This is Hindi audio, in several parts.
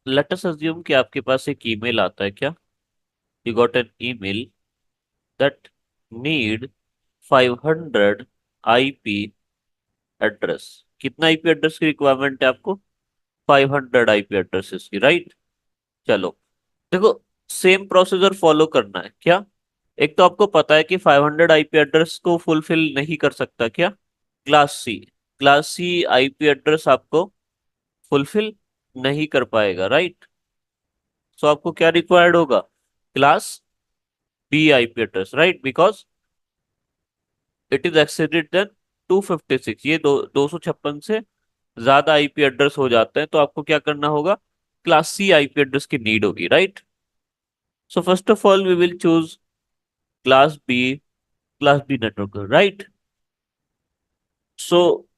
लेट अस अज्यूम कि आपके पास एक ईमेल आता है क्या। You got an email that need 500 IP address. कितना आईपी एड्रेस की रिक्वायरमेंट है आपको? 500 आईपी एड्रेसेस की, राइट। चलो, देखो, सेम प्रोसीजर फॉलो करना है क्या। एक तो आपको पता है कि 500 आईपी एड्रेस को फुलफिल नहीं कर सकता क्या, class C. Class C IP address आपको फुलफिल नहीं कर पाएगा, राइट। सो आपको क्या रिक्वायर्ड होगा? Class B IP address, right, because it is exceeded then 256। ये 256 से ज्यादा आईपी एड्रेस हो जाते हैं, तो आपको क्या करना होगा? क्लास सी आईपी एड्रेस की नीड होगी, right. So first of all we will choose class B, class B network, right. So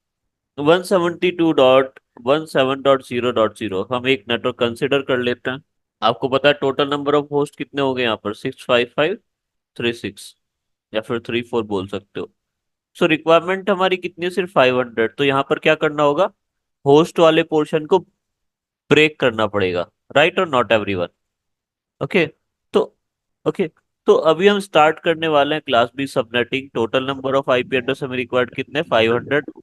172.17.0.0 हम एक नेटवर्क कंसिडर कर लेते हैं। आपको पता है टोटल नंबर ऑफ होस्ट कितने हो गए यहाँ पर? 65536, या फिर 34 बोल सकते हो। सो रिक्वायरमेंट हमारी कितनी है? सिर्फ 500। तो यहाँ पर क्या करना होगा? होस्ट वाले पोर्शन को ब्रेक करना पड़ेगा, राइट, और नॉट एवरीवन। ओके। तो ओके, तो अभी हम स्टार्ट करने वाले हैं class B subnetting. Total number of IP address हमें रिक्वायर्ड कितने? 500।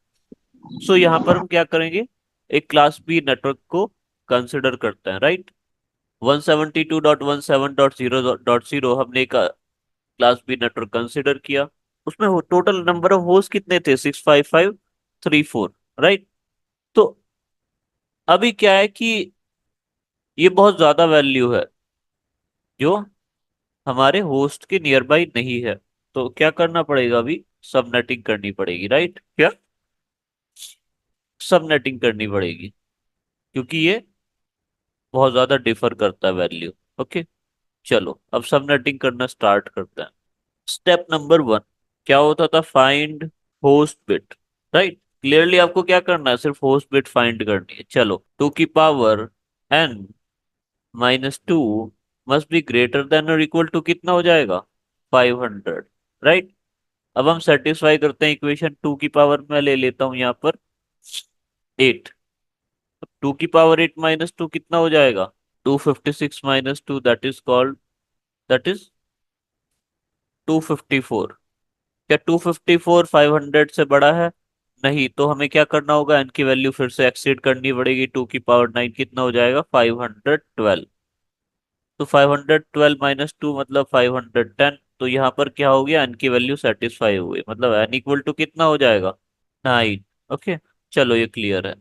सो यहाँ पर हम क्या करेंगे? एक क्लास बी नेटवर्क को कंसिडर करते हैं, राइट। 172.17.0.0 हमने एक क्लास बी नेटवर्क कंसिडर किया। उसमें टोटल नंबर ऑफ होस्ट कितने थे? 65534, राइट। तो अभी क्या है कि ये बहुत ज्यादा वैल्यू है जो हमारे होस्ट के नियर बाई नहीं है। तो क्या करना पड़ेगा? अभी सबनेटिंग करनी पड़ेगी, राइट। क्या? सबनेटिंग करनी पड़ेगी, क्योंकि ये बहुत ज्यादा डिफर करता है वैल्यू। ओके, चलो अब सबनेटिंग करना स्टार्ट करते हैं। स्टेप नंबर 1 क्या होता था? Find host bit, right. Clearly आपको क्या करना है? सिर्फ होस्ट बिट फाइंड करनी है। चलो, 2 की power n-2 must be greater than और इक्वल टू कितना हो जाएगा? 500, राइट। अब हम सेटिस्फाई करते हैं इक्वेशन। 2 की पावर मैं ले लेता हूं यहाँ पर 8। 2 की पावर 8 -2 कितना हो जाएगा? 256 - 2, दैट इज 254। क्या 254 500 से बड़ा है? नहीं। तो हमें क्या करना होगा? n की वैल्यू फिर से एक्सीड करनी पड़ेगी। 2 की पावर 9 कितना हो जाएगा? 512। तो 512 -2 मतलब 510। तो यहाँ पर क्या हो गया? n की वैल्यू सेटिस्फाई हुई, मतलब n इक्वल टू कितना हो जाएगा? 9। ओके, चलो ये क्लियर है।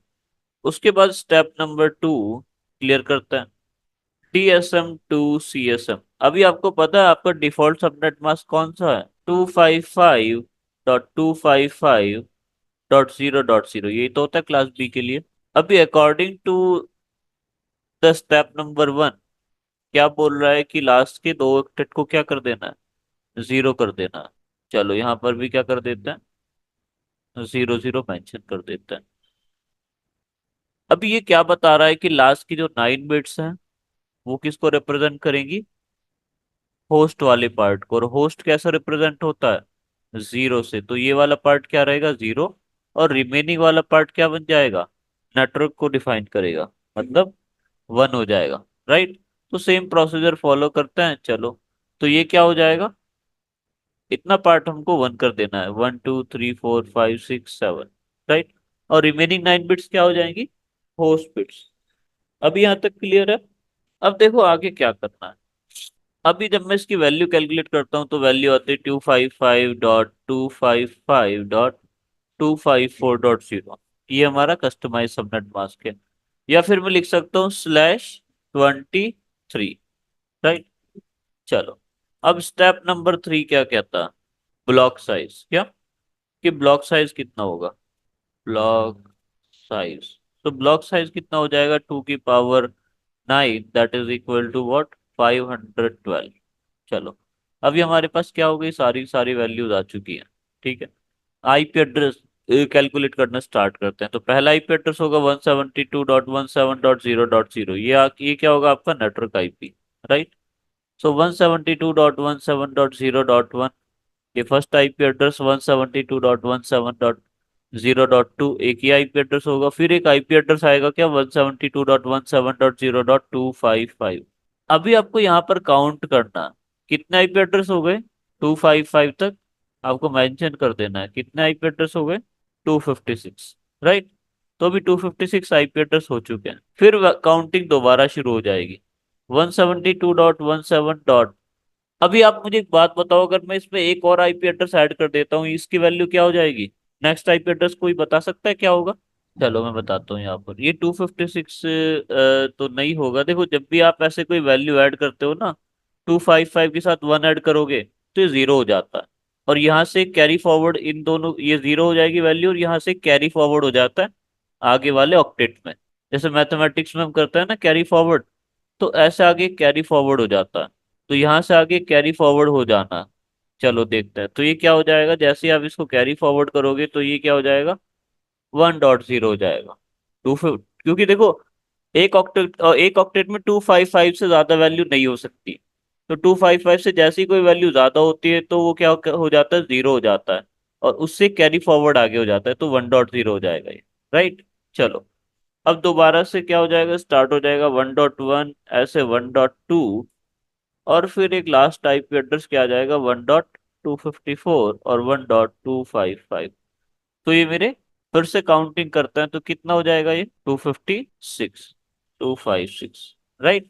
उसके बाद स्टेप नंबर 2 क्लियर करते हैं। DSM to CSM। अभी आपको पता है आपका डिफॉल्ट सबनेट मास्क कौन सा है? 255.255.0.0। यही तो होता है क्लास बी के लिए। अभी according to the step number 1 क्या बोल रहा है कि लास्ट के दो ऑक्टेट को क्या कर देना है? जीरो कर देना है। चलो यहाँ पर भी क्या कर देते हैं? 00 मेंशन कर देते हैं। अभी ये क्या बता रहा है कि लास्ट की जो 9 बिट्स हैं वो किसको रिप्रेजेंट करेंगी? होस्ट वाले पार्ट को। और होस्ट कैसा रिप्रेजेंट होता है? जीरो से। तो ये वाला पार्ट क्या रहेगा? जीरो। और रिमेनिंग वाला पार्ट क्या बन जाएगा? नेटवर्क को डिफाइन करेगा, मतलब 1 हो जाएगा, राइट। तो सेम प्रोसीजर फॉलो करते हैं। चलो, तो ये क्या हो जाएगा? इतना पार्ट हमको 1 कर देना है। 1 2 3 4 5 6 7, राइट। और रिमेनिंग 9 बिट्स क्या हो जाएंगी? Host bits. अभी यहाँ तक क्लियर है? अब देखो आगे क्या करना है। अभी जब मैं इसकी वैल्यू कैलकुलेट करता हूँ तो वैल्यू आती है 255.255.254.0। ये हमारा कस्टमाइज सबनेट मास्क है। या फिर मैं लिख सकता हूँ /23, राइट। चलो, अब स्टेप नंबर 3 क्या कहता है? Block size. क्या कि ब्लॉक साइज कितना होगा? Block size. तो ब्लॉक साइज कितना हो जाएगा? 2 की power 9 that is equal to what? 512। चलो, अभी हमारे पास क्या हो गई? सारी सारी वैल्यूज आ चुकी हैं, ठीक है। आईपी एड्रेस कैलकुलेट करना स्टार्ट करते हैं। तो पहला आईपी एड्रेस होगा 172.17.0.0। ये क्या होगा? आपका नेटवर्क आईपी, राइट। सो 172.17.0.1, ये फर्स्ट आईपी एड्रेस। 172.17.0.2 0.2 एक ही आईपी एड्रेस होगा, फिर एक आईपी एड्रेस आएगा क्या, 172.17.0.255। अभी आपको यहाँ पर काउंट करना कितने आईपी एड्रेस हो गए, 255 तक आपको मेंशन कर देना है कितने आईपी एड्रेस हो गए, 256, राइट। तो अभी 256 आईपी एड्रेस हो चुके हैं, फिर काउंटिंग दोबारा शुरू हो जाएगी, 172.17 डॉट। अभी आप मुझे एक बात बताओ, अगर मैं इसमें एक और आईपी एड्रेस ऐड कर देता हूँ, इसकी वैल्यू क्या हो जाएगी, नेक्स्ट आईपी एड्रेस कोई बता सकता है क्या होगा। चलो मैं बताता हूँ, यहाँ पर ये 256 तो नहीं होगा। देखो जब भी आप ऐसे कोई वैल्यू ऐड करते हो ना, 255 के साथ 1 ऐड करोगे तो ये जीरो हो जाता है, और यहाँ से कैरी फॉरवर्ड, इन दोनों ये जीरो हो जाएगी वैल्यू, और यहाँ से कैरी फॉरवर्ड हो जाता है आगे वाले ऑक्टेट में। जैसे मैथमेटिक्स में हम करते हैं ना कैरी फॉरवर्ड, तो ऐसे आगे कैरी फॉरवर्ड हो जाता है, तो यहाँ से आगे कैरी फॉरवर्ड हो जाना। चलो देखते हैं, तो ये क्या हो जाएगा, जैसे ही आप इसको कैरी फॉरवर्ड करोगे तो ये क्या हो जाएगा, 1.0 हो जाएगा। क्योंकि देखो एक ऑक्टेट में 255 से ज्यादा वैल्यू नहीं हो सकती, तो 255 से जैसी कोई वैल्यू ज्यादा होती है तो वो क्या हो जाता है, जीरो हो जाता है, और उससे कैरी फॉरवर्ड आगे हो जाता है, तो 1.0 हो जाएगा ये, राइट। चलो अब दोबारा से क्या हो जाएगा, स्टार्ट हो जाएगा 1.1, ऐसे 1.2, और फिर एक लास्ट टाइप एड्रेस क्या आ जाएगा, 1.254 और 1.255। तो ये मेरे, फिर से काउंटिंग करते हैं तो कितना हो जाएगा ये, 256, 256, राइट।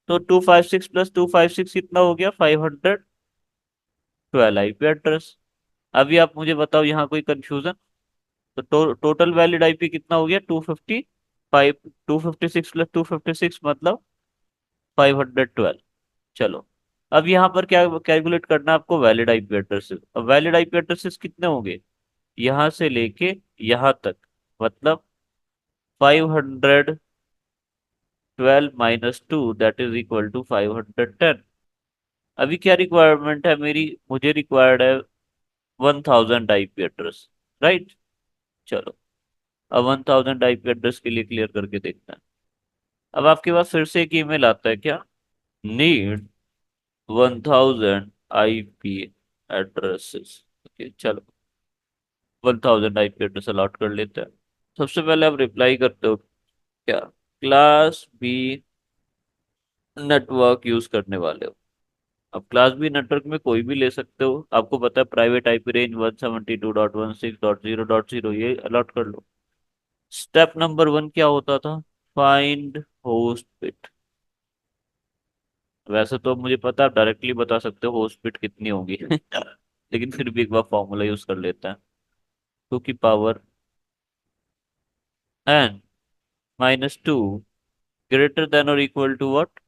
तो 256 प्लस 256 कितना हो गया, 512 आईपी एड्रेस। अभी आप मुझे बताओ यहाँ कोई कंफ्यूजन। तो टोटल वैलिड आईपी कितना हो गया, 255, 256 प्लस 256 मतलब 512। चलो अब यहाँ पर क्या कैलकुलेट करना है आपको, वैलिड आईपी एड्रेसेस। अब वैलिड आईपी एड्रेसेस कितने होंगे, यहाँ से लेके यहाँ तक, मतलब 512 - 2 दैट इज इक्वल टू 510। अभी क्या रिक्वायरमेंट है मेरी, मुझे रिक्वायर्ड है 1000 आईपी एड्रेस, राइट। चलो अब 1000 आईपी एड्रेस के लिए क्लियर करके देखते हैं। अब आपके पास फिर से एक ईमेल आता है क्या, नीड 1000 आईपी एड्रेसेस। ओके चलो 1000 आईपी एड्रेस अलॉट कर लेते हैं। सबसे पहले आप रिप्लाई करते हो क्या, क्लास बी नेटवर्क यूज करने वाले हो। अब क्लास बी नेटवर्क में कोई भी ले सकते हो, आपको पता है प्राइवेट आईपी रेंज 172.168.0.0, ये अलॉट कर लो। स्टेप नंबर 1 क्या होता था, फाइंड होस्ट बिट। वैसे तो मुझे पता है, आप डायरेक्टली बता सकते हो होस्ट बिट कितनी होगी लेकिन फिर भी एक बार फॉर्मूला यूज कर लेते हैं, 2 की पावर n -2 ग्रेटर देन और इक्वल टू व्हाट,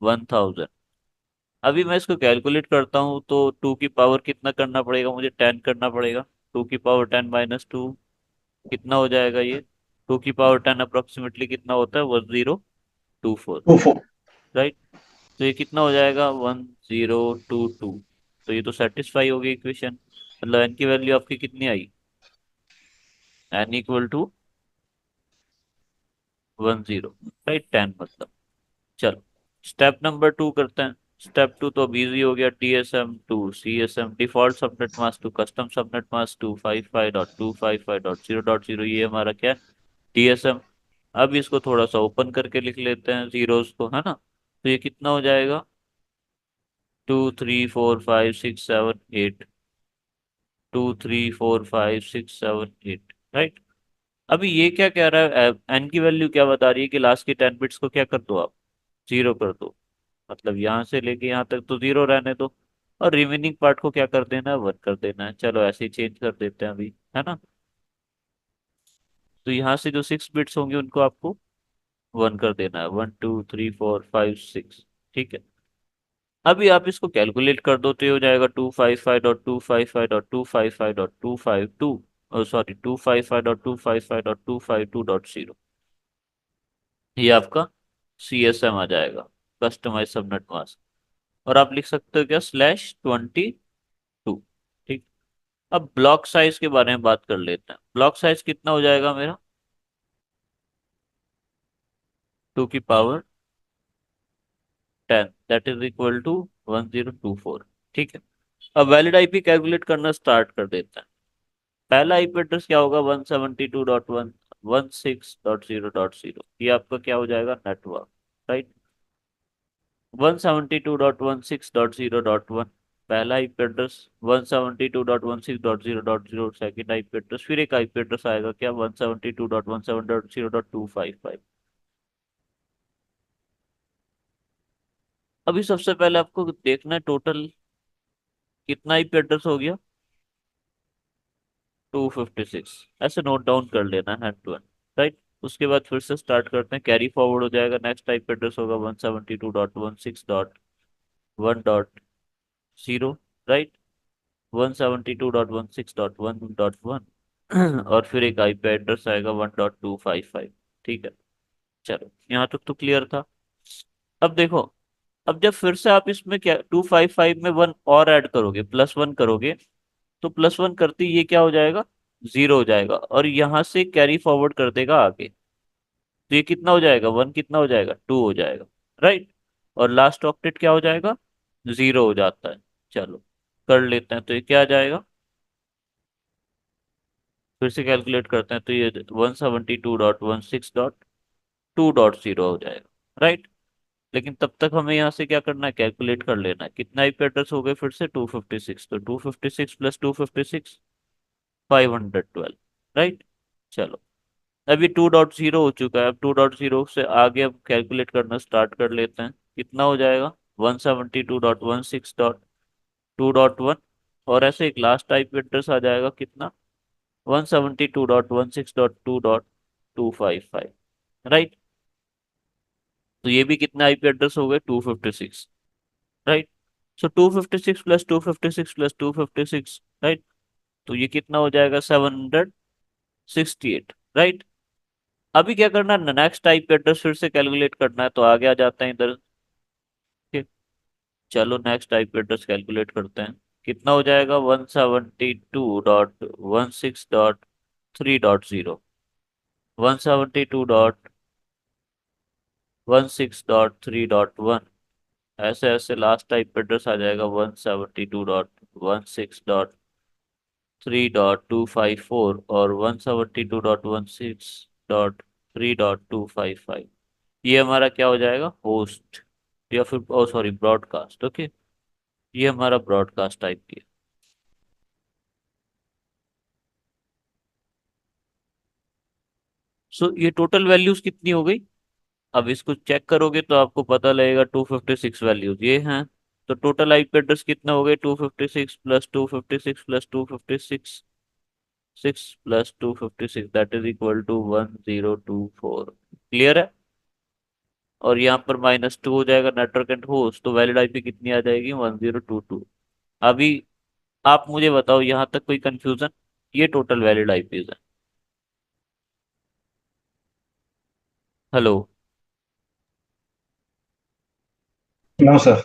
1000। अभी मैं इसको कैलकुलेट करता हूँ तो 2 की पावर कितना करना पड़ेगा मुझे, 10 करना पड़ेगा। 2 की पावर 10 -2 कितना हो जाएगा ये, 2 की पावर 10 अप्रोक्सीमेटली कितना होता है, 1024, ओफो। राइट। तो ये कितना हो जाएगा, 1022। तो ये तो सेटिस्फाई होगी इक्वेशन, मतलब एन की वैल्यू आपकी कितनी आई, एन इक्वल टू 10, राइट, 10 मतलब। चलो स्टेप नंबर 2 करते हैं। स्टेप 2 तो अब इजी हो गया, TSM 2 CSM default subnet mask to custom subnet mask 255.255.0.0, ये हमारा क्या है, TSM। अब इसको थोड़ा सा ओपन करके लिख लेते हैं जीरोस को, है ना। तो ये कितना हो जाएगा, 2 3 4 5 6 7 8, 2 3 4 5 6 7 8, राइट। अभी ये क्या कह रहा है, एन की वैल्यू क्या बता रही है कि लास्ट की 10 बिट्स को क्या कर दो आप, जीरो कर दो। मतलब यहाँ से लेके यहाँ तक तो जीरो रहने दो, और रिमेनिंग पार्ट को क्या कर देना है, वन कर देना है। चलो ऐसे ही चेंज कर देते हैं अभी, है ना। तो यहाँ से जो 6 बिट्स होंगे उनको आपको वन कर देना है, 1 2 3 4 5 6, ठीक है। अभी आप इसको कैलकुलेट कर दो तो ये हो जाएगा 255.255.255.252, सॉरी 255.255.252.0। ये आपका CSM आ जाएगा, कस्टमाइज सबनेट मास्क। और आप लिख सकते हो क्या, /22। ठीक। अब ब्लॉक साइज के बारे में बात कर लेते हैं, ब्लॉक साइज कितना हो जाएगा मेरा, 2 की power 10 that is equal to 1024, ठीक है। अब वैलिड आईपी कैलकुलेट करना स्टार्ट कर देते हैं। पहला आईपी एड्रेस क्या होगा? 172.116.0.0, ये आपका क्या हो जाएगा? Network, right. 172.116.0.1 पहला IP address, 172.116.0.0 second IP address, फिर एक आईपी एड्रेस आएगा क्या? 172.170.0.255। अभी सबसे पहले आपको देखना है टोटल कितना आईपी एड्रेस हो गया? 256। ऐसे नोट डाउन कर लेना हैंड टू हैंड, राइट। उसके बाद फिर से स्टार्ट करते हैं, कैरी फॉरवर्ड हो जाएगा। नेक्स्ट आईपी एड्रेस होगा 172.168.1.0, राइट। 172.168.1.1 और फिर एक आईपी एड्रेस आएगा 1.255। ठीक है, चलो यहाँ तक तो क्लियर था। अब देखो, अब जब फिर से आप इसमें क्या 255 में वन और ऐड करोगे, +1 करोगे, तो +1 करते ही ये क्या हो जाएगा? 0 हो जाएगा, और यहाँ से कैरी फॉरवर्ड कर देगा आगे, तो ये कितना हो जाएगा? 1 कितना हो जाएगा? 2 हो जाएगा, राइट। और लास्ट ऑक्टेट क्या हो जाएगा? 0 हो जाता है। चलो कर लेते हैं, तो ये क्या आ जाएगा? फिर से कैलकुलेट करते हैं, तो ये 172.116.2.0 हो जाएगा, राइट। लेकिन तब तक हमें यहाँ से क्या करना है? कैलकुलेट कर लेना है कितना आईपी एड्रेस हो गए फिर से? 256, तो 256 प्लस 256, 512, राइट। चलो, अभी 2.0 हो चुका है, अब 2.0 से आगे अब कैलकुलेट करना स्टार्ट कर लेते हैं। कितना हो जाएगा? 172.168.2.1, और ऐसे एक लास्ट आईपी एड्रेस आ जाएगा कितना? 172.168.2.255, राइट। तो ये भी कितना आईपी एड्रेस हो गए? 256, राइट। सो 256 प्लस 256 प्लस 256, राइट। तो ये कितना हो जाएगा? 768, राइट। अभी क्या करना है? नेक्स्ट आईपी एड्रेस फिर से कैलकुलेट करना है, तो आगे आ जाते हैं इधर। ठीक, चलो नेक्स्ट आईपी एड्रेस कैलकुलेट करते हैं। कितना हो जाएगा? 172.16.3.0, 172.16.3.1, ऐसे ऐसे लास्ट टाइप एड्रेस आ जाएगा 172.168.3.254 और 172.168.3.255। ये हमारा क्या हो जाएगा? होस्ट, या फिर ओ सॉरी ब्रॉडकास्ट। ओके, ये हमारा ब्रॉडकास्ट टाइप की है। सो ये टोटल वैल्यूज कितनी हो गई? अब इसको चेक करोगे तो आपको पता लगेगा 256 वैल्यूज ये हैं। तो टोटल आईपी एड्रेस कितना हो गए? 256 plus 256 plus 256, 6 plus 256, that is equal to 1024। Clear है? और यहाँ पर -2 हो जाएगा नेटवर्क एंड होस्ट, तो वैलिड आईपी कितनी आ जाएगी? 1022। अभी आप मुझे बताओ, यहाँ तक कोई कंफ्यूजन? ये टोटल वैलिड आईपीज है। हेलो? No sir.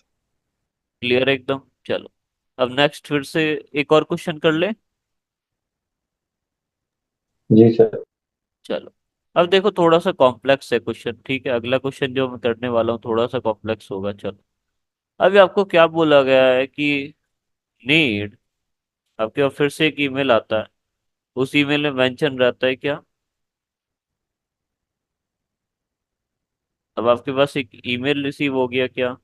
क्लियर है एकदम? चलो, अब नेक्स्ट फिर से एक और क्वेश्चन कर ले। जी सर। चलो, अब देखो थोड़ा सा कॉम्प्लेक्स है क्वेश्चन, ठीक है? अगला क्वेश्चन जो मैं करने वाला हूँ थोड़ा सा कॉम्प्लेक्स होगा। चलो, अभी आपको क्या बोला गया है कि नीड, आपके पास फिर से एक ईमेल आता है, उस ईमेल में मेंशन रहता है क्या? अब आपके पास एक ईमेल रिसीव हो गया क्या?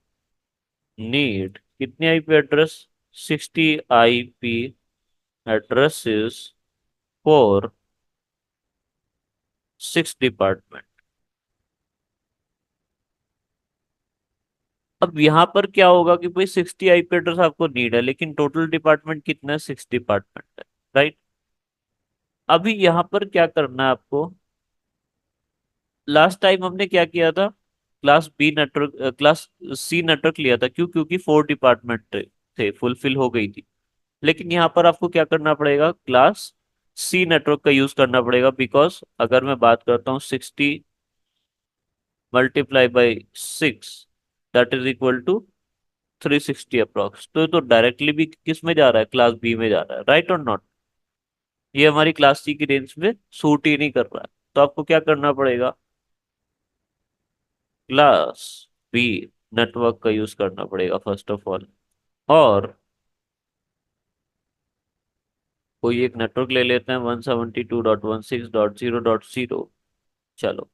नीड कितनी IP address? 60 IP addresses for 6 department. अब यहाँ पर क्या होगा कि भाई 60 आईपी एड्रेस आपको नीड है, लेकिन टोटल डिपार्टमेंट कितना है? 6 डिपार्टमेंट है, राइट। अभी यहाँ पर क्या करना है आपको? लास्ट टाइम हमने क्या किया था? Class B network, class C network लिया था, क्यों? क्योंकि 4 डिपार्टमेंट थे, फुलफिल हो गई थी। लेकिन यहाँ पर आपको क्या करना पड़ेगा? क्लास सी नेटवर्क का यूज करना पड़ेगा, बिकॉज अगर मैं बात करता हूँ 60 × 6 that is equal to 360 approx, तो ये तो डायरेक्टली भी किस में जा रहा है? क्लास बी में जा रहा है, राइट और नॉट? ये हमारी क्लास सी की रेंज में सूट ही नहीं कर रहा है, तो आपको क्या करना पड़ेगा? क्लास बी नेटवर्क का यूज करना पड़ेगा फर्स्ट ऑफ ऑल। और कोई एक नेटवर्क ले लेते हैं 172.16.0.0। चलो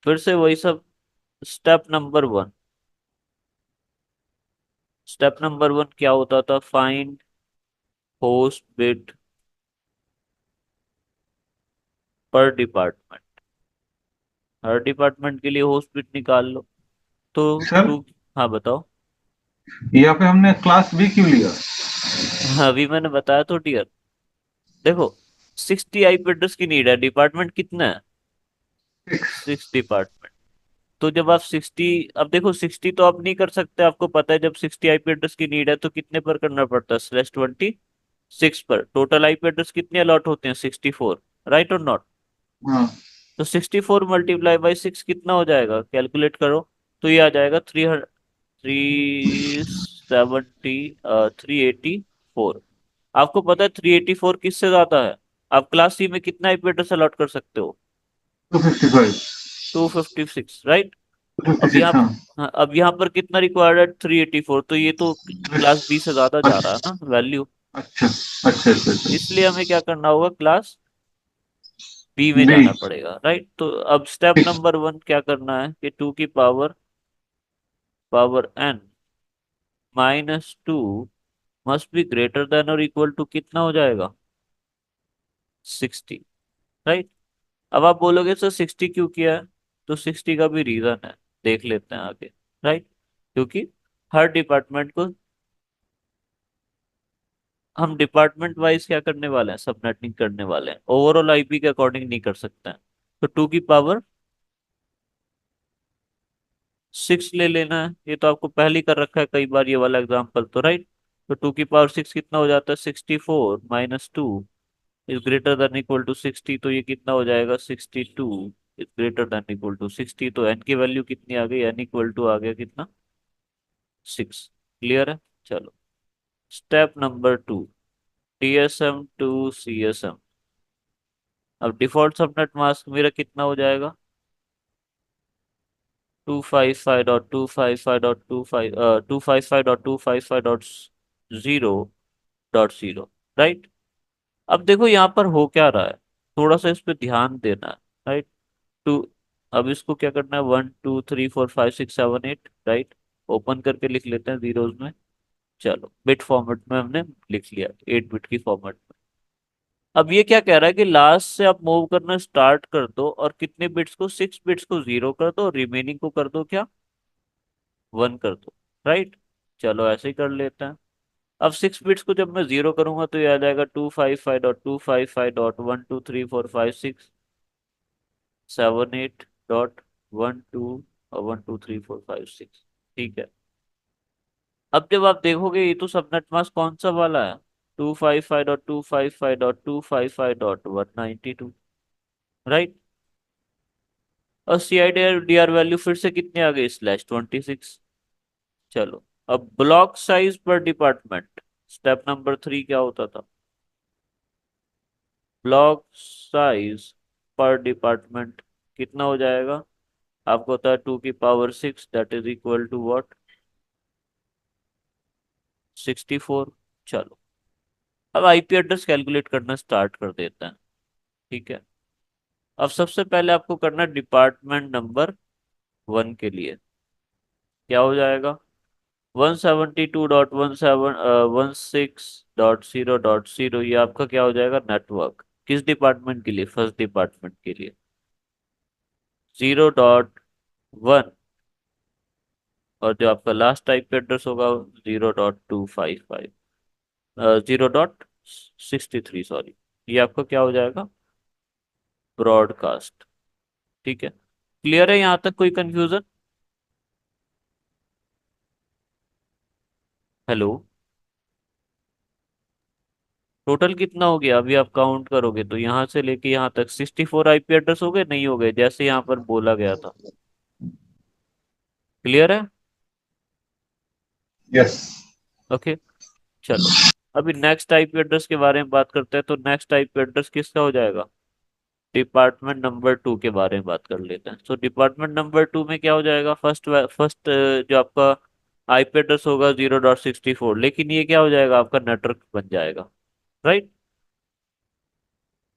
फिर से वही सब। Step number one. Step number one क्या होता था? फाइंड होस्ट बिट पर डिपार्टमेंट। हर डिपार्टमेंट के लिए होस्ट बिट निकाल लो। तो सर, टू। हाँ बताओ। यहाँ पे हमने क्लास बी क्यों लिया? हाँ, अभी मैंने बताया तो डियर। देखो, 60 आईपी एड्रेस की नीड है। डिपार्टमेंट कितना है? 6 डिपार्टमेंट। तो जब आप 60, अब देखो 60 तो आप नहीं कर सकते, आपको पता है जब 60 आईपी एड्रेस की नीड है तो कितने पर करना पड़ता है? /26 पर। टोटल आईपी एड्रेस कितने अलॉट होते हैं? 64। राइट और नॉट? हाँ। तो 64 मल्टीप्लाई बाई 6 कितना हो जाएगा? कैलकुलेट करो। तो ये आ जाएगा 370, 384। आपको पता है 384 किससे ज्यादा है? आप क्लास सी में कितना आईपी एड्रेस अलॉट कर सकते हो? 255। 256, राइट। टू फिफ्टी अब सिक्स यहाँ, हाँ। हाँ, अब यहाँ पर कितना रिक्वायर्ड है? 384। तो ये तो क्लास बी से ज्यादा जा रहा है अच्छा ना वैल्यू। अच्छा अच्छा अच्छा अच्छा। इसलिए हमें क्या करना होगा? क्लास बी में बी। जाना पड़ेगा, राइट। तो अब स्टेप नंबर वन क्या करना है कि टू की power power n -2 must be greater than और इक्वल टू कितना हो जाएगा? 60, राइट। अब आप बोलोगे सर 60 क्यों किया है? तो 60 का भी रीजन है, देख लेते हैं आगे, राइट। क्योंकि हर डिपार्टमेंट को हम डिपार्टमेंट वाइज क्या करने वाले हैं? सबनेटिंग करने वाले हैं, ओवरऑल आईपी के अकॉर्डिंग नहीं कर सकते हैं। तो 2 की पावर 6 ले लेना है। ये तो आपको पहले ही कर रखा है कई बार ये वाला एग्जांपल, तो राइट। तो 2 की पावर 6 कितना हो जाता है? 64 - 2 is greater than equal to 60। तो ये कितना हो जाएगा? 62 is greater than equal to 60। तो एन की वैल्यू कितनी आ गई? एन इक्वल टू आ गया कितना? 6। क्लियर है? चलो step number two. TSM to CSM। अब डिफॉल्ट सबनेट मास्क मेरा कितना हो जाएगा? 255.255.255.255.0.0, राइट। अब देखो यहाँ पर हो क्या रहा है, थोड़ा सा इस पे ध्यान देना है, राइट। टू। अब इसको क्या करना है? 1 2 3 4 5 6 7 8, राइट। ओपन करके लिख लेते हैं जीरोज में। चलो बिट फॉर्मेट में हमने लिख लिया, 8 बिट की फॉर्मेट में। अब ये क्या कह रहा है कि लास्ट से आप मूव करना स्टार्ट कर दो और कितने बिट्स को? 6 बिट्स को 0 कर दो और रिमेनिंग को कर दो क्या? 1 कर दो, राइट। चलो ऐसे ही कर लेते हैं। अब 6 बिट्स को जब मैं 0 करूंगा तो ये आ जाएगा 255.255.1234567 8.1 2 और 1 2 3 4 5 6। ठीक है। अब जब आप देखोगे ये तो सबनेट मास्क कौन सा वाला है? 255.255.255.192, राइट। और CIDR वैल्यू फिर से कितनी आ गई? /26। चलो अब ब्लॉक साइज पर डिपार्टमेंट। स्टेप नंबर 3 क्या होता था? ब्लॉक साइज पर डिपार्टमेंट कितना हो जाएगा? आपको होता है 2 की power 6 that is equal to what? 64। चलो अब आईपी एड्रेस कैलकुलेट करना स्टार्ट कर देते हैं। ठीक है। अब सबसे पहले आपको करना डिपार्टमेंट नंबर 1 के लिए। क्या हो जाएगा? 172.17 1.6.0.0, ये आपका क्या हो जाएगा? नेटवर्क। किस डिपार्टमेंट के लिए? फर्स्ट डिपार्टमेंट के लिए। 0.1। और जो आपका लास्ट टाइप एड्रेस होगा 0.255, 0.63, सॉरी। ये आपका क्या हो जाएगा? ब्रॉडकास्ट। ठीक है। क्लियर है यहाँ तक? कोई कंफ्यूजन? हेलो। टोटल कितना हो गया? अभी आप काउंट करोगे तो यहाँ से लेके यहाँ तक 64 आईपी एड्रेस हो गए, नहीं हो गए? जैसे यहाँ पर बोला गया था। क्लियर है? यस। ओके। चलो अभी नेक्स्ट आईपी एड्रेस के बारे में बात करते हैं। तो नेक्स्ट आईपी एड्रेस किसका हो जाएगा? डिपार्टमेंट नंबर 2 के बारे में बात कर लेते हैं। तो डिपार्टमेंट नंबर 2 में क्या हो जाएगा? फर्स्ट जो आपका आईपी एड्रेस होगा 0.64, लेकिन ये क्या हो जाएगा? आपका नेटवर्क बन जाएगा, राइट।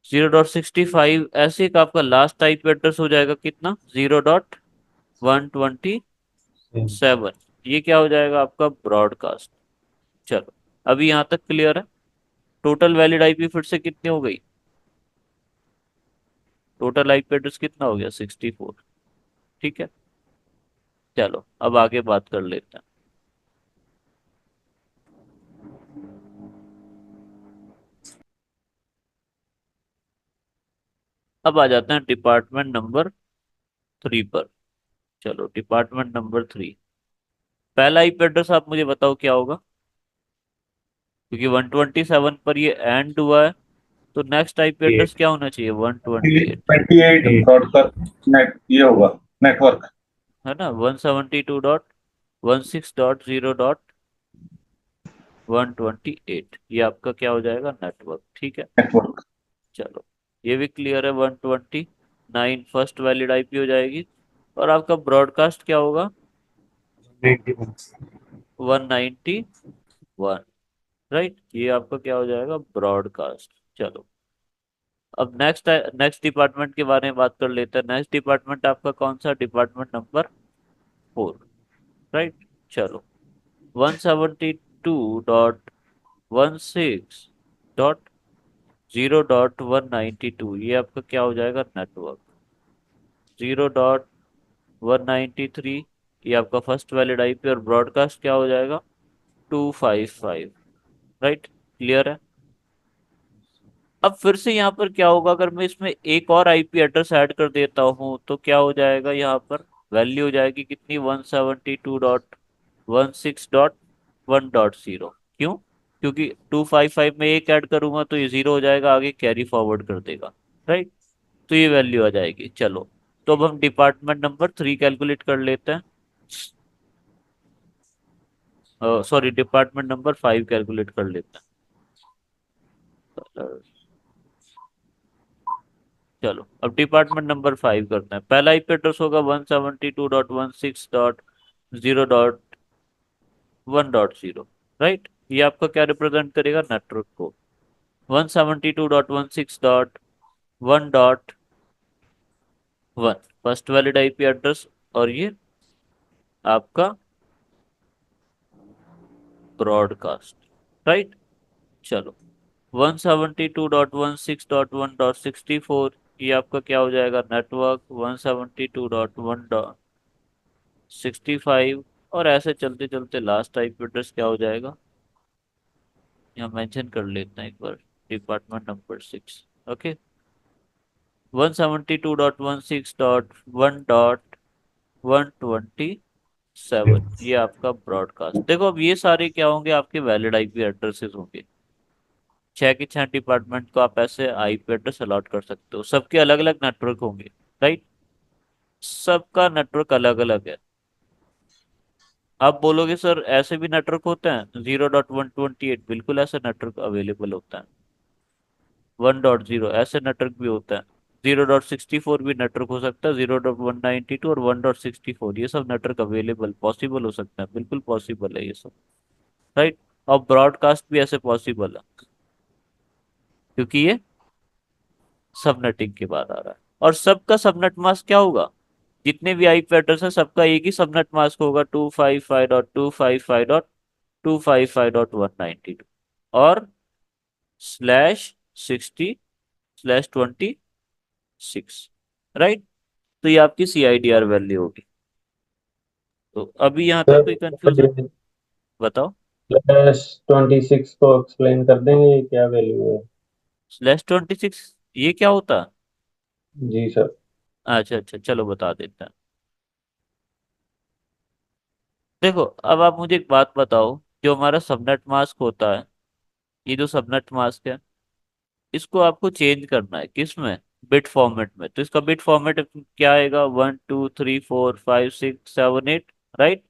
0.65 ऐसे का आपका लास्ट टाइप एड्रेस हो जाएगा कितना, 0.127। ये क्या हो जाएगा आपका ब्रॉडकास्ट। चलो अभी यहाँ तक क्लियर है। टोटल वैलिड आईपी फिर से कितनी हो गई, टोटल आईपी एड्रेस कितना हो गया, 64। ठीक है, चलो अब आगे बात कर लेते हैं। अब आ जाते हैं डिपार्टमेंट नंबर 3 पर। चलो डिपार्टमेंट नंबर 3, पहला आईपी एड्रेस आप मुझे बताओ क्या होगा, क्योंकि 127 पर ये एंड हुआ है, तो नेक्स्ट आईपी एड्रेस क्या होना चाहिए, 128। 28 ब्रॉडकास्ट नेट ये होगा नेटवर्क। है ना, 172.168.0.128, ये आपका क्या हो जाएगा, नेटवर्क। ठीक है, नेटवर्क। चलो ये भी क्लियर है। 129 फर्स्ट वैलिड आईपी हो जाएगी, और आपका ब्रॉडकास्ट क्या होगा, 191। राइट, ये आपका क्या हो जाएगा, ब्रॉडकास्ट। चलो अब नेक्स्ट डिपार्टमेंट के बारे में बात कर लेते हैं। नेक्स्ट डिपार्टमेंट आपका कौन सा, डिपार्टमेंट नंबर 4। राइट, चलो 172.16.0.192, ये आपका क्या हो जाएगा, नेटवर्क। 0.193, ये आपका फर्स्ट वैलिड आईपी, और ब्रॉडकास्ट क्या हो जाएगा, 255। राइट, क्लियर है। अब फिर से यहाँ पर क्या होगा, अगर मैं इसमें एक और आईपी एड्रेस ऐड कर देता हूँ तो क्या हो जाएगा, यहाँ पर वैल्यू हो जाएगी कितनी, 172.16.1.0। क्यों, क्योंकि 255 में एक ऐड करूंगा तो ये 0 हो जाएगा, आगे कैरी फॉरवर्ड कर देगा। राइट, तो ये वैल्यू आ जाएगी। चलो तो अब हम डिपार्टमेंट नंबर 3 कैलकुलेट कर लेते हैं, सॉरी डिपार्टमेंट नंबर 5 कैलकुलेट कर लेते हैं। चलो अब डिपार्टमेंट नंबर 5 करते हैं। पहला आईपी एड्रेस होगा 172.168.0.1.0। राइट, ये आपका क्या रिप्रेजेंट करेगा, नेटवर्क को। 172.168.1.1 फर्स्ट वैलिड आईपी एड्रेस, और ये आपका ब्रॉडकास्ट। राइट, चलो 172.16.1.64, ये आपका क्या हो जाएगा, नेटवर्क। 172.1.65, और ऐसे चलते चलते लास्ट आईपी एड्रेस क्या हो जाएगा, यहाँ मेंशन कर लेते हैं एक बार, डिपार्टमेंट नंबर 6। ओके, 172.168.1.127, ये आपका ब्रॉडकास्ट। देखो अब ये सारे क्या होंगे, आपके वैलिड आईपी एड्रेसेस होंगे। 6 के 6 डिपार्टमेंट को आप ऐसे आईपी एड्रेस अलॉट कर सकते हो, सबके अलग अलग नेटवर्क होंगे। राइट, सबका नेटवर्क अलग अलग है। आप बोलोगे सर ऐसे भी नेटवर्क होते हैं, 0.128, बिल्कुल ऐसा नेटवर्क अवेलेबल होता है। 1.0 ऐसे नेटवर्क भी होता है। 0.64 भी नेटवर्क हो सकता है, 0.192 और 1.64, ये सब नेटवर्क अवेलेबल पॉसिबल हो सकता है, बिल्कुल पॉसिबल है ये सब। राइट, और ब्रॉडकास्ट भी ऐसे पॉसिबल है, क्योंकि ये सबनेटिंग के बाद आ रहा है। और सबका सबनेट मास्क क्या होगा, जितने भी आईपी एड्रेस है सबका एक ही सबनेट मास्क होगा, 255.255.255.192, और /60/26। राइट, तो ये आपकी CIDR वैल्यू होगी। तो अभी यहाँ तक कोई कंफ्यूजन, बताओ। /26 को एक्सप्लेन कर देंगे ये क्या वैल्यू है। /26 ये क्या होता है, जी सर। अच्छा अच्छा चलो बता देते हैं। देखो अब आप मुझे एक बात बताओ, जो हमारा सबनेट मास्क होता है, ये जो सबनेट मास्क है, इसको आपको चेंज करना है किस में, बिट फॉर्मेट में। तो इसका बिट फॉर्मेट क्या आएगा, 1 2 3 4 5 6 7 8। राइट,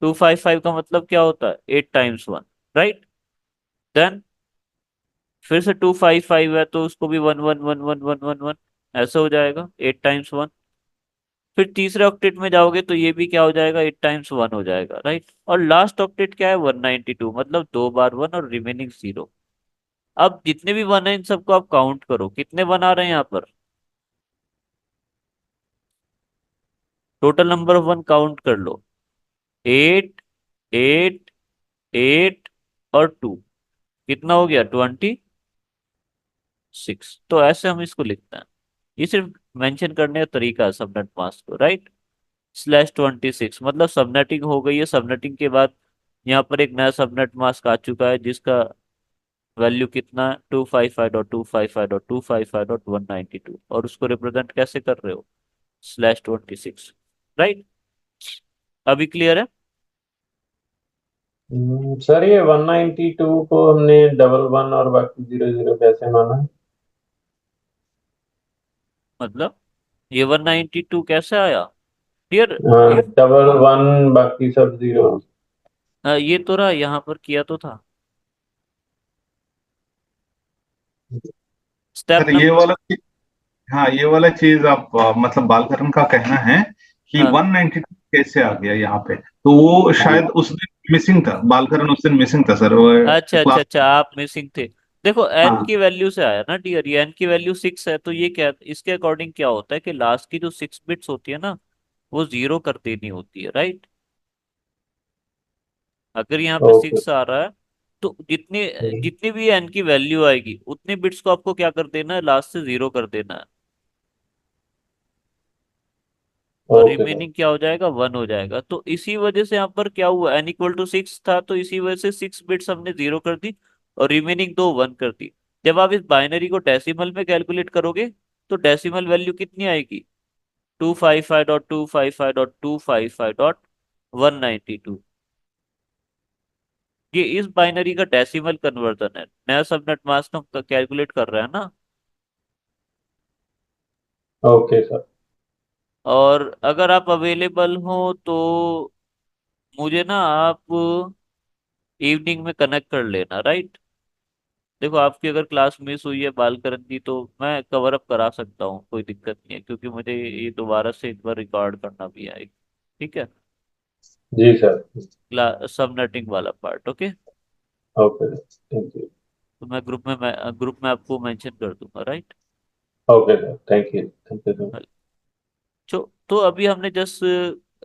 255 का मतलब क्या होता है, 8 × 1। राइट, देन फिर से 255 है तो उसको भी 1 1 1 1 1 1 1, ऐसा हो जाएगा, 8 × 1। फिर तीसरे ऑक्टेट में जाओगे तो ये भी क्या हो जाएगा, 8 × 1 हो जाएगा। राइट, और लास्ट ऑक्टेट क्या है, 192, मतलब 2 बार 1 और रिमेनिंग 0। अब जितने भी वन है इन सबको आप काउंट करो, कितने वन आ रहे हैं यहाँ पर। Total number of one count कर लो। 8, 8, 8 और 2, कितना हो गया? 26। तो ऐसे हम इसको लिखते हैं। ये सिर्फ मेंशन करने का तरीका है सबनेट मास्क को, राइट। /26 मतलब सबनेटिंग हो गई है। सबनेटिंग के बाद यहाँ पर एक नया सबनेट मास्क आ चुका है जिसका वैल्यू कितना है? 255.255.255.192, और उसको रिप्रेजेंट कैसे कर रहे हो? /26, राइट। अभी क्लियर है? सर ये 192 को हमने डबल वन और बाकी 00 कैसे माना है? मतलब ये 192 कैसे आया डियर? हाँ, डबल वन बाकी सब जीरो। ये तो रहा, यहाँ पर किया तो था। स्टेप सर ये नंबर। वाला, हाँ ये वाला चीज आप मतलब बालकरन का कहना है कि हाँ, 192 कैसे आ गया यहाँ पे, तो वो शायद उस दिन मिसिंग था, बालकरन उस दिन मिसिंग था सर, वो अच्छा अच्छा क्लास। अच्छा, आप मिसिंग थे। देखो एन हाँ की वैल्यू से आया ना डियर, ये एन की वैल्यू 6 है, तो ये क्या, इसके अकॉर्डिंग क्या होता है कि लास्ट की जो 6 बिट्स होती है ना, वो 0 कर देनी होती है, राइट। अगर यहाँ पे ओके। 6 आ रहा है तो जितनी जितनी भी एन की वैल्यू आएगी उतनी बिट्स को आपको क्या कर देना है? लास्ट से 0 कर देना है। और ओके सर। रिमेनिंग क्या हो जाएगा? 1 हो जाएगा। तो इसी वजह से यहाँ पर क्या हुआ, n = 6 था, तो इसी वजह से 6 बिट्स हमने 0 कर दी और रिमेनिंग दो 1 कर दी। जब आप इस बाइनरी को डेसिमल में कैलकुलेट करोगे तो डेसिमल वैल्यू कितनी आएगी? 255.255.255.192। ये इस बाइनरी का डेसिमल कन्वर्जन है। नया सबनेट मास्क हम कैलकुलेट कर रहे हैं ना। Okay sir. और अगर आप अवेलेबल हो तो मुझे ना आप इवनिंग में कनेक्ट कर लेना, राइट। देखो आपकी अगर क्लास मिस हुई है बालकरन की तो मैं कवर अप करा सकता हूँ, कोई दिक्कत नहीं है, क्योंकि मुझे ये दोबारा से एक बार रिकॉर्ड करना भी है। ठीक है। जी सर। सबनेटिंग वाला part, okay. Okay sir, thank you. तो मैं ग्रुप में आपको मेंशन कर दूंगा, right. Okay sir, thank you sir. तो अभी हमने just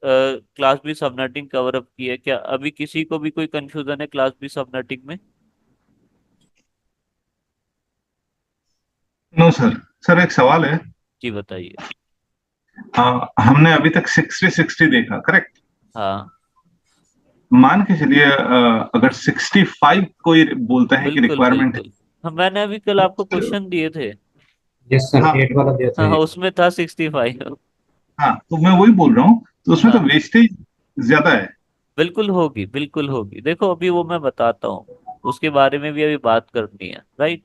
class B subnetting cover up की है। क्या अभी किसी को भी कोई कंफ्यूजन है क्लास बी सबनेटिंग में? No sir. सर एक सवाल है। जी बताइए। हमने अभी तक 60-60 देखा, करेक्ट। हाँ मान के चलिए अगर 65 कोई बोलता है कि बिल्कुल रिक्वायरमेंट है। बिल्कुल। हाँ मैंने अभी कल आपको क्वेश्चन दिए थे। यस सर, हाँ 8 वाला दिया था हाँ ये। उसमें था 65। हाँ, तो मैं वही बोल रहा हूँ, तो उसमें तो हाँ वेस्टेज ज्यादा है। बिल्कुल होगी, बिल्कुल होगी। देखो अभी वो मैं बताता हूँ, उसके बारे में भी अभी बात करनी है, राइट।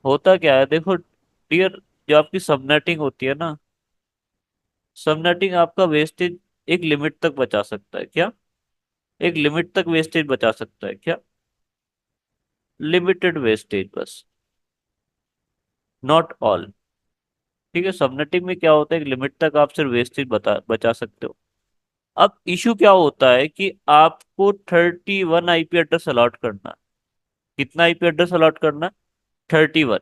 होता क्या है देखो डियर, जो आपकी सबनेटिंग होती है ना, सबनेटिंग आपका वेस्टेज एक लिमिट तक बचा सकता है। क्या? एक लिमिट तक वेस्टेज बचा सकता है क्या? लिमिटेड वेस्टेज बस, नॉट ऑल। ठीक है। सबनेटिंग में क्या होता है, एक लिमिट तक आप सिर्फ वेस्टेज बचा सकते हो। अब इशू क्या होता है कि आपको 31 आईपी एड्रेस अलॉट करना है। कितना आईपी एड्रेस अलॉट करना है? 31।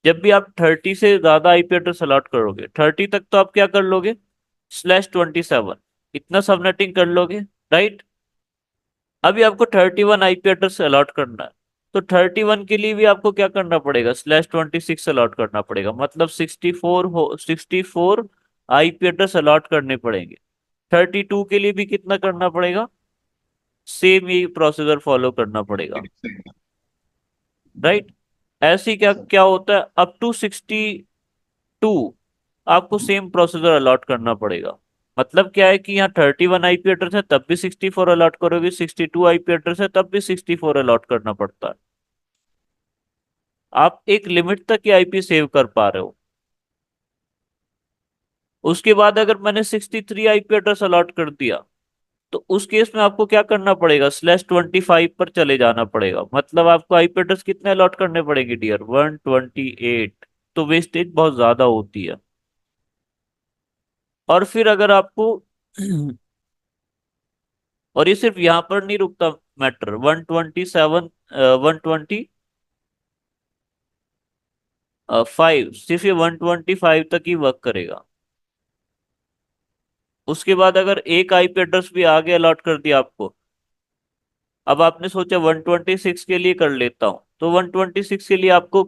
जब भी आप 30 से ज्यादा आईपी एड्रेस अलॉट करोगे, 30 तक तो आप क्या कर लोगे? /27 इतना सबनेटिंग कर लोगे, राइट। अभी आपको 31 आईपी एड्रेस अलॉट करना है, तो 31 के लिए भी आपको क्या करना पड़ेगा? /26 अलॉट करना पड़ेगा। मतलब 64 आईपी एड्रेस अलॉट करने पड़ेंगे। 32 के लिए भी कितना करना पड़ेगा? सेम ही प्रोसीजर फॉलो करना पड़ेगा, राइट। ऐसे ही क्या क्या होता है, अप टू 62 आपको सेम प्रोसीजर अलॉट करना पड़ेगा। मतलब क्या है कि यहाँ 31 आईपी एड्रेस है तब भी 64 अलॉट करोगे, 62 आईपी एड्रेस है तब भी 64 अलॉट करना पड़ता है। आप एक लिमिट तक ही आईपी सेव कर पा रहे हो। उसके बाद अगर मैंने 63 आईपी एड्रेस अलॉट कर दिया तो उस केस में आपको क्या करना पड़ेगा? /25 पर चले जाना पड़ेगा। मतलब आपको आईपी एड्रेस कितने अलॉट करने पड़ेंगे डियर? 128। तो वेस्टेज बहुत ज्यादा होती है। और फिर अगर आपको और ये सिर्फ यहां पर नहीं रुकता मैटर। 127, 120 5 सिर्फ ये 125 तक ही वर्क करेगा। उसके बाद अगर एक आईपी एड्रेस भी आगे अलॉट कर दिया आपको, अब आपने सोचा 126 के लिए कर लेता हूं, तो 126 के लिए आपको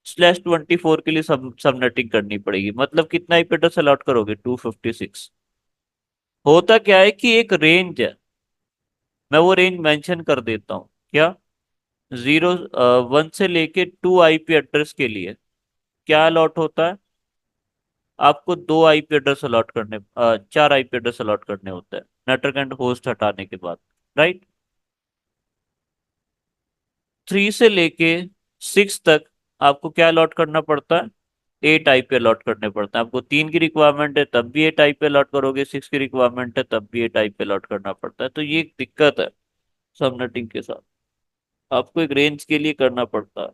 /24 के लिए सबनेटिंग करनी पड़ेगी। मतलब कितना आईपी एड्रेस अलॉट करोगे? 256। होता क्या है कि एक रेंज है, मैं वो रेंज मेंशन कर देता हूँ। क्या? 1 से लेके 2 आईपी एड्रेस के लिए क्या अलॉट होता है? आपको 2 आईपी एड्रेस अलॉट करने 4 आईपी एड्रेस अलॉट करने होते हैं नेटवर्क एंड होस्ट हटाने के बाद, राइट। 3 से लेके 6 तक आपको क्या अलॉट करना पड़ता है? 8 आईपी अलॉट करने पड़ते हैं। आपको 3 की रिक्वायरमेंट है तब भी 8 आईपी अलॉट करोगे, 6 की रिक्वायरमेंट है तब भी 8 आईपी अलॉट करना पड़ता है। तो ये एक दिक्कत है सबनेटिंग के साथ, आपको एक रेंज के लिए करना पड़ता है।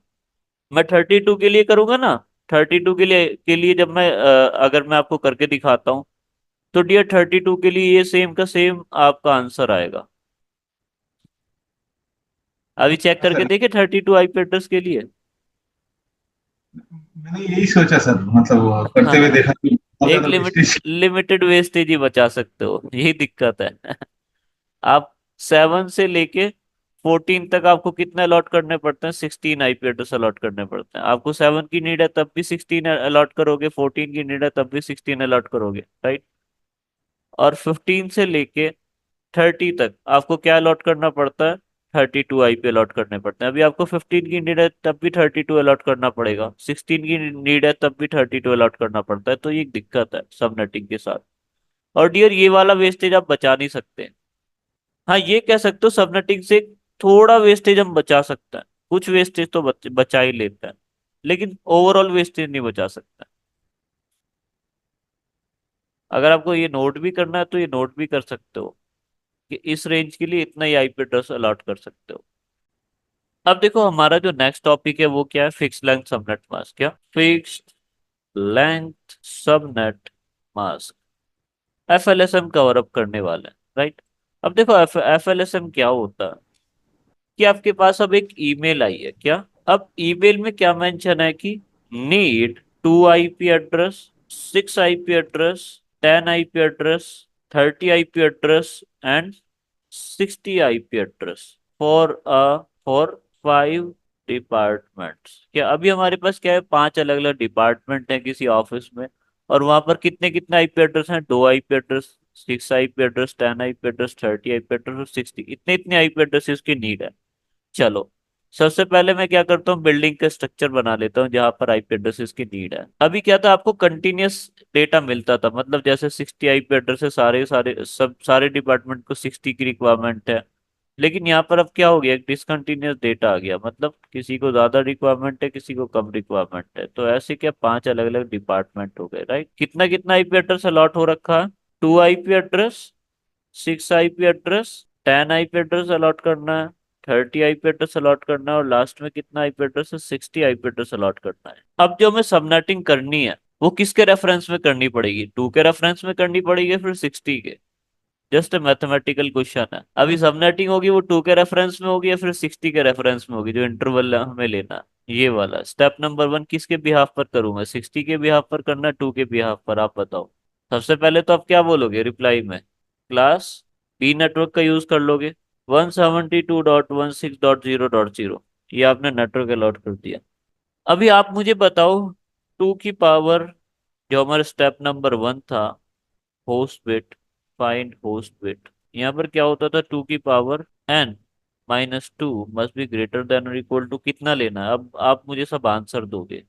मैं 32 के लिए करूंगा ना, 32 के लिए जब मैं अगर मैं आपको करके दिखाता हूँ, तो डियर 32 के लिए ये सेम का सेम आपका आंसर आएगा। अभी चेक हाँ करके सर, देखिए 32 आईपी एड्रेस के लिए। मैंने यही सोचा सर, मतलब करते हुए देखा कि बहुत एक ज्यादा वेस्टेज। लिमिटेड वेस्टेज ही बचा सकते हो, यही दिक्कत है। आप 7 से लेके 14 तक आपको कितने अलॉट करने पड़ते हैं? 16 आईपी एड्रेस अलॉट करने पड़ते हैं। आपको 7 की नीड है तब भी 16 अलॉट करोगे, 14 की नीड है तब भी 16 अलॉट करोगे, राइट। और 15 से लेके 30 तक आपको क्या अलॉट करना पड़ता है? 32 आईपी अलॉट करने पड़ते हैं। अभी आपको 15 की नीड है तब भी 32 अलॉट करना पड़ेगा, 16 की नीड है तब भी 32 अलॉट करना पड़ता है। तो ये एक दिक्कत है सबनेटिंग के साथ। और डियर ये वाला वेस्टेज आप बचा नहीं सकते। हाँ ये कह सकते हो सबनेटिंग से थोड़ा वेस्टेज हम बचा सकते हैं, कुछ वेस्टेज तो बचा ही लेते हैं, लेकिन ओवरऑल वेस्टेज नहीं बचा सकते। अगर आपको ये नोट भी करना है तो ये नोट भी कर सकते हो कि इस रेंज के लिए इतना ही आईपी एड्रेस अलॉट कर सकते हो। अब देखो हमारा जो नेक्स्ट टॉपिक है वो क्या है? Fix length subnet mask. क्या? Fixed length subnet mask, FLSM cover up करने वाले हैं, राइट। अब देखो एफएलएसएम क्या होता है कि आपके पास अब एक ईमेल आई है। क्या? अब ईमेल में क्या मेंशन है कि need 2 IP address, 6 IP address, 10 IP address, 30 IP address and 60 IP address for 5 departments. क्या अभी हमारे पास क्या है? 5 अलग अलग डिपार्टमेंट हैं किसी ऑफिस में, और वहां पर कितने कितने आईपी एड्रेस हैं? 2 IP address, 6 IP address, 10 IP address, 30 IP address और 60, इतने इतने आईपी एड्रेस की नीड है। चलो, सबसे पहले मैं क्या करता हूँ, बिल्डिंग का स्ट्रक्चर बना लेता हूँ जहां पर आईपी एड्रेसेस की नीड है। अभी क्या था, आपको कंटिन्यूअस डेटा मिलता था, मतलब जैसे 60 आईपी एड्रेस है, सारे सारे सब सारे डिपार्टमेंट को 60 की रिक्वायरमेंट है। लेकिन यहाँ पर अब क्या हो गया, एक डिसकंटिन्यूअस डेटा आ गया, मतलब किसी को ज्यादा रिक्वायरमेंट है, किसी को कम रिक्वायरमेंट है। तो ऐसे क्या 5 अलग अलग डिपार्टमेंट हो गए, राइट। कितना कितना आईपी एड्रेस अलॉट हो रखा है? 2 IP address, 6 IP address, 10 IP address allot करना है, 30 आईपी एड्रेस अलॉट करना है, और लास्ट में कितना आईपी एड्रेस है? 60 आईपी एड्रेस अलॉट करना है। अब जो हमें सबनेटिंग करनी है वो किसके रेफरेंस में करनी पड़ेगी? 2 के रेफरेंस में करनी पड़ेगी, फिर 60 के? जस्ट मैथमेटिकल क्वेश्चन है। अभी सबनेटिंग होगी वो 2 के रेफरेंस में होगी या फिर 60 के रेफरेंस में होगी? जो इंटरवल हमें लेना है ये वाला स्टेप नंबर 1 किसके बिहाफ पर करूंगा? 60 के बिहाफ पर करना, 2 के बिहाफ पर? आप बताओ। सबसे पहले तो आप क्या बोलोगे रिप्लाई में? क्लास बी नेटवर्क का यूज कर लोगे। 172.16.0.0, ये आपने नेटवर्क अलॉट कर दिया। अभी आप मुझे बताओ, 2 की पावर, जो हमारा स्टेप नंबर 1 था, host bit, find host bit, यहाँ पर क्या होता था? 2 की power n-2 must be greater than और इक्वल टू कितना लेना है? अब आप मुझे सब आंसर दोगे।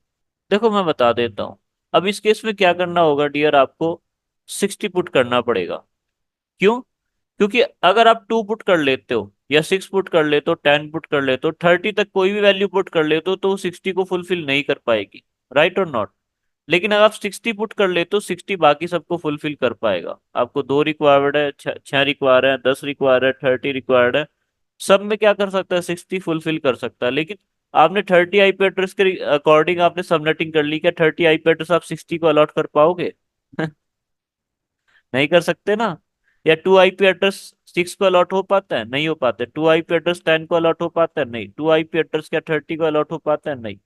देखो मैं बता देता हूँ। अब इस केस में क्या करना होगा डियर, आपको 60 पुट करना पड़ेगा। क्यों? क्योंकि अगर आप 2 पुट कर लेते हो या 6 पुट कर लेते हो, 10 पुट कर लेते हो, 30 तक कोई भी वैल्यू पुट कर लेते हो, तो वो 60 को फुलफिल नहीं कर पाएगी, राइट और नॉट। लेकिन अगर आप 60 पुट कर लेते हो, 60 बाकी सबको फुलफिल कर पाएगा। आपको 2 रिक्वायर्ड है, 6 रिक्वायर है, 10 रिक्वायर है, 30 रिक्वायर्ड है, सब में क्या कर सकता है? 60 फुलफिल कर सकता है। लेकिन आपने 30 आईपी एड्रेस के अकॉर्डिंग आपने सबनेटिंग कर ली, क्या 30 आईपी एड्रेस आप 60 को अलॉट कर पाओगे? नहीं कर सकते ना। या 2 आईपी एड्रेस 6 को अलॉट हो पाता है? नहीं हो पाता है। 2 आईपी एड्रेस 10 को अलॉट हो पाता है? नहीं। 2 आईपी एड्रेस क्या 30 को अलॉट हो पाता है? नहीं।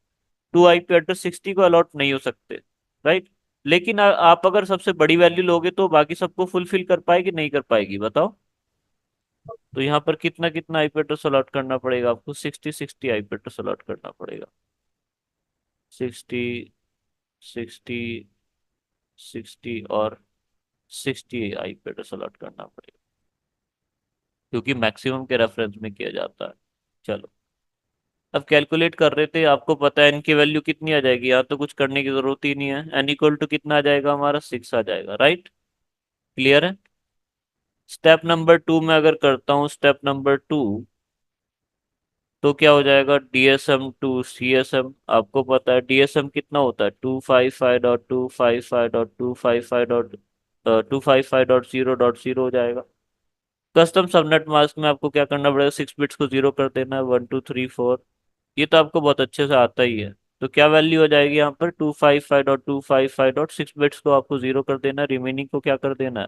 2 आईपी एड्रेस 60 को अलॉट नहीं हो सकते, राइट। लेकिन आप अगर सबसे बड़ी वैल्यू लोगे तो बाकी सबको फुलफिल कर पाएगी नहीं कर पाएगी, बताओ। तो यहाँ पर कितना कितना आईपी एड्रेस अलॉट करना पड़ेगा आपको, 60 आईपी एड्रेस अलॉट करना पड़ेगा। 60 60 60 और 60 आईपी एड्रेस अलॉट करना पड़ेगा, क्योंकि मैक्सिमम के रेफरेंस में किया जाता है। चलो, अब कैलकुलेट कर रहे थे, आपको पता है इनकी वैल्यू कितनी आ जाएगी, यहाँ तो कुछ करने की जरूरत ही नहीं है। एन इक्वल टू कितना आ जाएगा हमारा, 6 आ जाएगा, राइट। क्लियर है। स्टेप नंबर 2 में अगर करता हूँ, स्टेप नंबर 2, तो क्या हो जाएगा, डीएसएम टू सीएसएम। आपको पता है डीएसएम कितना होता है, 255.255.255.255.0.0 हो जाएगा। कस्टम सबनेट मास्क में आपको क्या करना पड़ेगा, 6 बिट्स को जीरो कर देना है, 1 2 3 4। ये तो आपको बहुत अच्छे से आता ही है। तो क्या वैल्यू हो जाएगी यहाँ पर, 255.255.6 बिट्स को आपको जीरो कर देना है, रिमेनिंग को क्या कर देना है,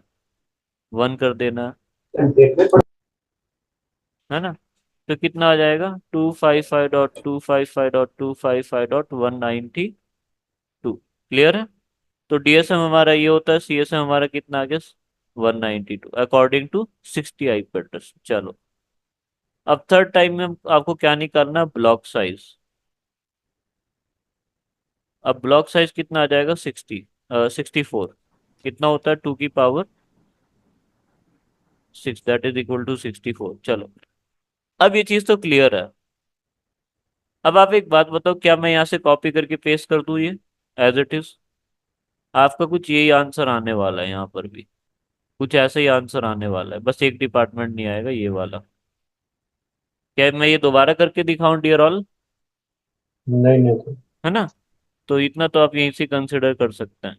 1 कर देना है ना। तो कितना आ जाएगा, 255.255.255.192। क्लियर है। तो डीएसएम हमारा ये होता है, सीएसएम हमारा कितना आ गया, 192 अकॉर्डिंग टू 60 आईपी एड्रेस। चलो, अब थर्ड टाइम में आपको क्या निकालना है, ब्लॉक साइज। अब ब्लॉक साइज कितना आ जाएगा, 64। कितना होता है, 2 की power 6, that is equal to 64। चलो, अब ये चीज तो क्लियर है। अब आप एक बात बताओ, क्या मैं यहाँ से कॉपी करके पेस्ट कर दूँ ये एज इट इज। आपका कुछ यही आंसर आने वाला है, यहाँ पर भी कुछ ऐसा ही आंसर आने वाला है, बस एक डिपार्टमेंट नहीं आएगा, ये वाला। क्या मैं ये दोबारा करके दिखाऊं डियर ऑल, नहीं नहीं सर। है ना। तो इतना तो आप यहीं से कंसिडर कर सकते हैं।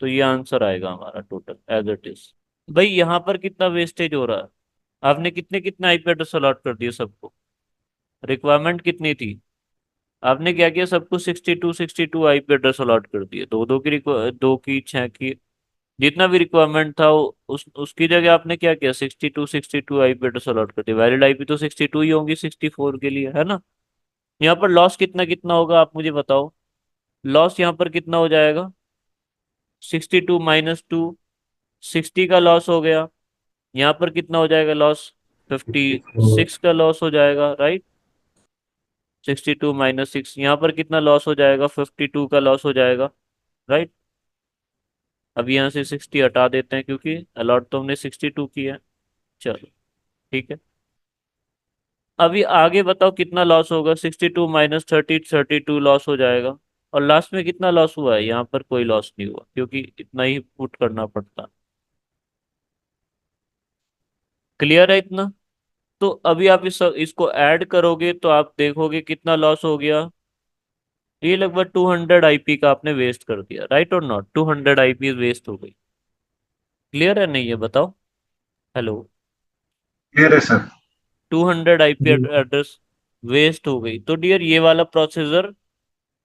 तो ये आंसर आएगा हमारा टोटल एज इट इज। भाई यहाँ पर कितना वेस्टेज हो रहा है, आपने कितने कितने आईपी एड्रेस अलॉट कर दिए सबको, रिक्वायरमेंट कितनी थी, आपने क्या किया, सबको 62 आईपी एड्रेस अलॉट कर दिए, दो दो की 2 की 6 की, जितना भी रिक्वायरमेंट था उसकी जगह आपने क्या किया, 62 आईपी एड्रेस अलॉट कर दिया। वैलिड आईपी तो 62 ही होंगी 64 के लिए, है ना। यहाँ पर लॉस कितना कितना होगा आप मुझे बताओ, लॉस यहाँ पर कितना हो जाएगा, 62 - 2, 60 का लॉस हो गया। यहाँ पर कितना हो जाएगा लॉस, 56 का लॉस हो जाएगा, राइट। 62 - 6, यहाँ पर कितना लॉस हो जाएगा, 52 का लॉस हो जाएगा, राइट। अब यहाँ से 60 हटा देते हैं, क्योंकि अलॉट तो हमने 62 की है। चलो, ठीक है। अभी आगे बताओ कितना लॉस होगा, 62 - 30, 32 लॉस हो जाएगा। और लास्ट में कितना लॉस हुआ है, यहाँ पर कोई लॉस नहीं हुआ, क्योंकि इतना ही पुट करना पड़ता। क्लियर है इतना। तो अभी आप इसको ऐड करोगे तो आप देखोगे कितना लॉस हो गया, ये लगभग 200 आईपी का आपने वेस्ट कर दिया, राइट और नॉट, 200 आईपी वेस्ट हो गई। क्लियर है नहीं, ये बताओ। हेलो। क्लियर है सर। 200 आईपी जी एड्रेस वेस्ट हो गई। तो डियर, ये वाला प्रोसेसर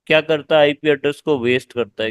क्या करता है, आईपी एड्रेस को वेस्ट करता है।